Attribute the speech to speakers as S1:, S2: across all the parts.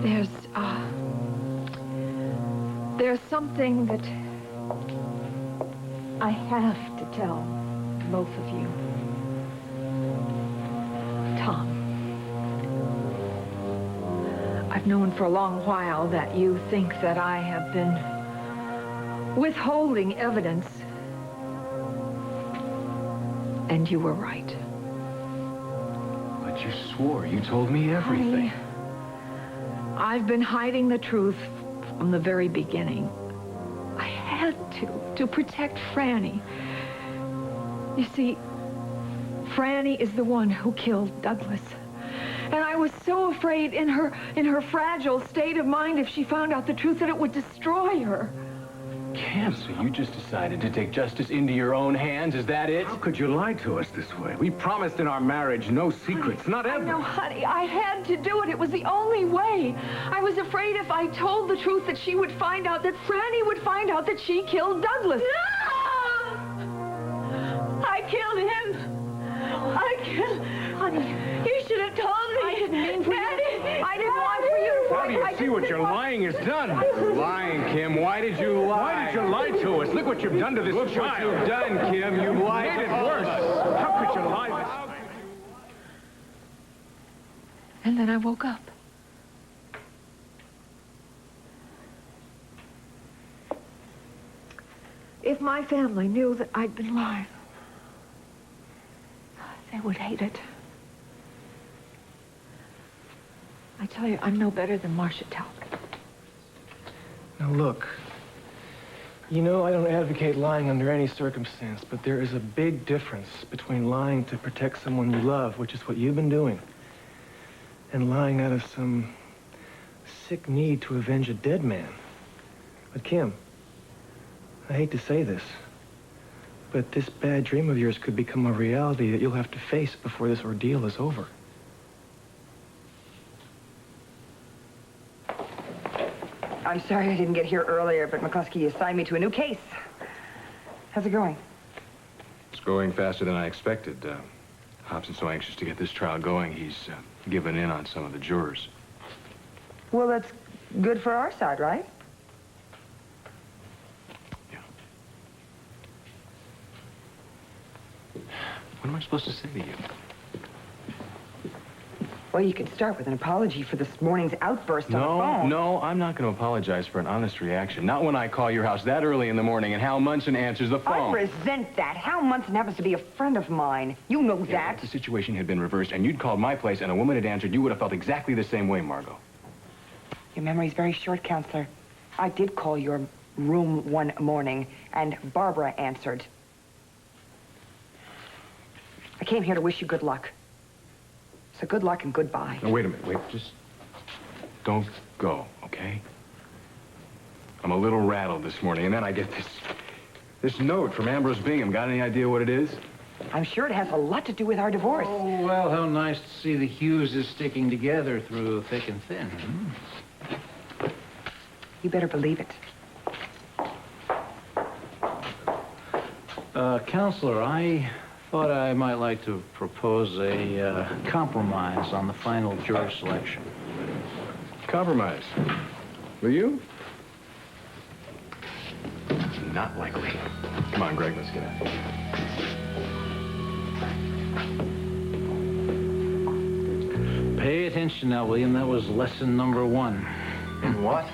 S1: There's something that I have to tell both of you. Tom, I've known for a long while that you think that I have been withholding evidence. And you were right.
S2: But you swore. You told me everything.
S1: Honey, I've been hiding the truth from the very beginning. I had to protect Franny. You see, Franny is the one who killed Douglas. And I was so afraid in her fragile state of mind, if she found out the truth, that it would destroy her.
S2: Kim, so you just decided to take justice into your own hands? Is that it?
S3: How could you lie to us this way? We promised in our marriage no secrets, not ever.
S1: No, honey, I had to do it. It was the only way. I was afraid if I told the truth that she would find out, that Franny would find out that she killed Douglas. No! I killed him. Honey, you should have told me. I didn't mean for you. I didn't want for you to.
S3: Now do you see what your lying has done?
S2: You're lying, Kim. Why did you lie?
S3: Why did you lie to us? Look what you've done to this child.
S2: Look what you've done, Kim. You lied
S3: made it
S2: to all
S3: worse.
S2: of us.
S3: How could you lie this way?
S1: And then I woke up. If my family knew that I'd been lying, they would hate it. I tell you, I'm no better than Marcia Talbot.
S2: Now, look. You know I don't advocate lying under any circumstance, but there is a big difference between lying to protect someone you love, which is what you've been doing, and lying out of some sick need to avenge a dead man. But, Kim, I hate to say this, but this bad dream of yours could become a reality that you'll have to face before this ordeal is over.
S4: I'm sorry I didn't get here earlier, but McCluskey assigned me to a new case. How's it going?
S2: It's going faster than I expected. Hobson's so anxious to get this trial going, he's given in on some of the jurors.
S4: Well, that's good for our side, right?
S2: Yeah. What am I supposed to say to you?
S4: Well, you could start with an apology for this morning's outburst on the phone.
S2: No, I'm not going to apologize for an honest reaction. Not when I call your house that early in the morning and Hal Munson answers the phone.
S4: I resent that. Hal Munson happens to be a friend of mine. You know that.
S2: If the situation had been reversed and you'd called my place and a woman had answered, you would have felt exactly the same way, Margot.
S4: Your memory's very short, Counselor. I did call your room one morning, and Barbara answered. I came here to wish you good luck. So good luck and goodbye.
S2: Now, wait a minute. Wait, just don't go, okay? I'm a little rattled this morning, and then I get this note from Ambrose Bingham. Got any idea what it is?
S4: I'm sure it has a lot to do with our divorce.
S5: Oh, well, how nice to see the Hugheses sticking together through thick and thin.
S4: You better believe it.
S5: Counselor, I thought I might like to propose a compromise on the final juror selection.
S2: Compromise. Will you? Not likely. Come on, Greg, let's get out of here.
S5: Pay attention now, William. That was lesson number 1.
S2: In what?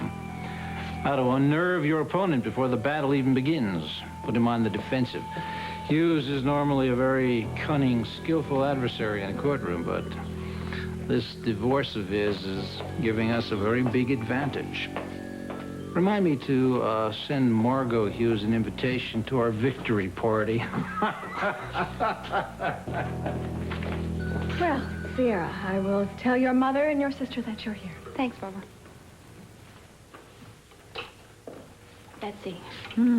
S5: How to unnerve your opponent before the battle even begins. Put him on the defensive. Hughes is normally a very cunning, skillful adversary in a courtroom, but this divorce of his is giving us a very big advantage. Remind me to send Margot Hughes an invitation to our victory party.
S6: Well, Sierra, I will tell your mother and your sister that you're here.
S7: Thanks, Barbara. Betsy,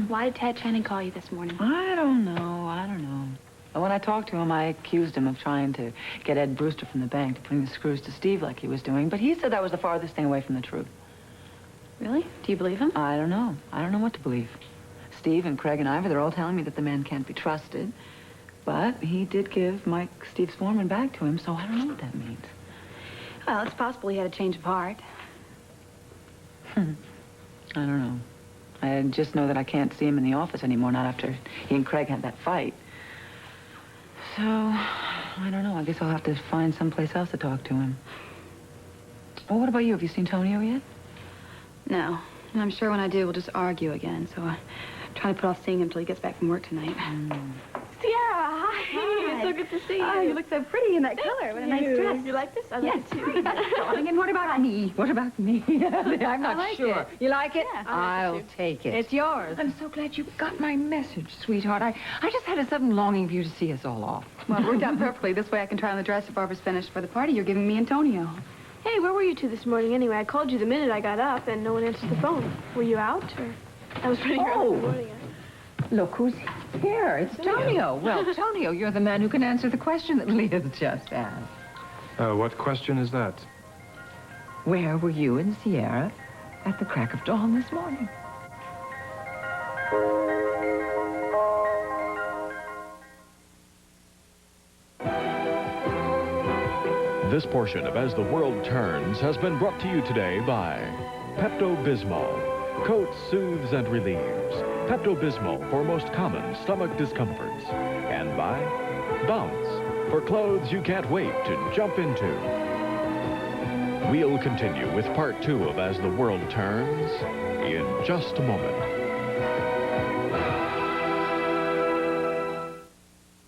S7: why did Tad Channing call you this morning?
S8: I don't know. But when I talked to him, I accused him of trying to get Ed Brewster from the bank to putting the screws to Steve like he was doing. But he said that was the farthest thing away from the truth.
S7: Really? Do you believe him?
S8: I don't know. I don't know what to believe. Steve and Craig and Ivor, they're all telling me that the man can't be trusted. But he did give Mike, Steve's foreman, back to him, so I don't know what that means.
S7: Well, it's possible he had a change of heart.
S8: I don't know. I just know that I can't see him in the office anymore, not after he and Craig had that fight. So, I don't know. I guess I'll have to find someplace else to talk to him. Well, what about you? Have you seen Tonio yet?
S7: No. And I'm sure when I do, we'll just argue again. So I'm trying to put off seeing him until he gets back from work tonight.
S6: Sierra, hi. It's so good to see you. Oh, you look so pretty in that color. What a nice dress. You like this? I like it too.
S8: Darling, and what about me? What about me? I'm not
S6: like
S8: sure.
S6: it.
S8: You like it?
S6: Yeah,
S8: I'll take it.
S6: It's yours.
S8: I'm so glad you got my message, sweetheart. I just had a sudden longing for you to see us all off.
S7: Well, it worked out perfectly. This way I can try on the dress if Barbara's finished for the party you're giving me and Tonio.
S6: Hey, where were you two this morning anyway? I called you the minute I got up and no one answered the phone. Were you out or? That was pretty early in the morning.
S8: Look who's here. It's Tonio. Well, Tonio, you're the man who can answer the question that Leah's just asked.
S2: What question is that?
S8: Where were you and Sierra at the crack of dawn this morning?
S9: This portion of As the World Turns has been brought to you today by Pepto-Bismol. Coats, soothes, and relieves. Pepto-Bismol for most common stomach discomforts. And by Bounce for clothes you can't wait to jump into. We'll continue with part 2 of As the World Turns in just a moment.